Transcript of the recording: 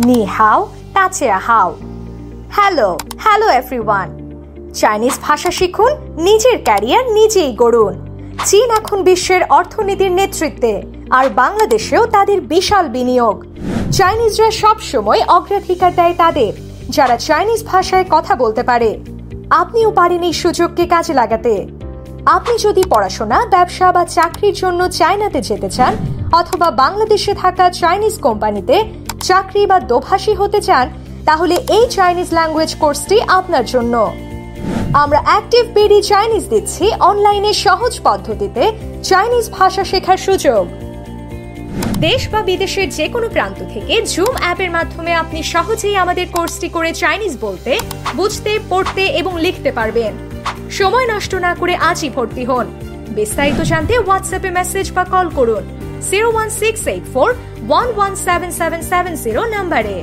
নি হাও, তাচিয়া হাও। Hello everyone. চাইনিজ ভাষা শিখুন, নিজের ক্যারিয়ার নিজেই গড়ুন। চীন এখন বিশ্বের অর্থনীতির নেতৃত্বে, আর বাংলাদেশেও তাদের বিশাল বিনিয়োগ। চাইনিজরা সব সময় অগ্রাধিকার দেয় তাদের যারা চাইনিজ ভাষায় কথা বলতে পারে। আপনিও পারেন এই সুযোগকে কাজে লাগাতে। আপনি যদি পড়াশোনা, ব্যবসা বা চাকরির জন্য চায়নাতে যেতে চান, অথবা বাংলাদেশে থাকা চাইনিজ কোম্পানিতে চাকরি বা দোভাষী হতে চান, তাহলে এই চাইনিজ ল্যাঙ্গুয়েজ কোর্সটি আপনার জন্য। আমরা অ্যাক্টিভ বিডি চাইনিজ দিচ্ছি অনলাইনে সহজ পদ্ধতিতে চাইনিজ ভাষা শেখার সুযোগ। দেশ বা বিদেশের যে কোনো প্রান্ত থেকে জুম অ্যাপের মাধ্যমে আপনি সহজেই আমাদের কোর্সটি করে চাইনিজ বলতে, বুঝতে, পড়তে এবং লিখতে পারবেন। সময় নষ্ট না করে আজই ভর্তি হন। বিস্তারিত জানতে হোয়াটসঅ্যাপে মেসেজ বা কল করুন 01684 117770 নম্বরে।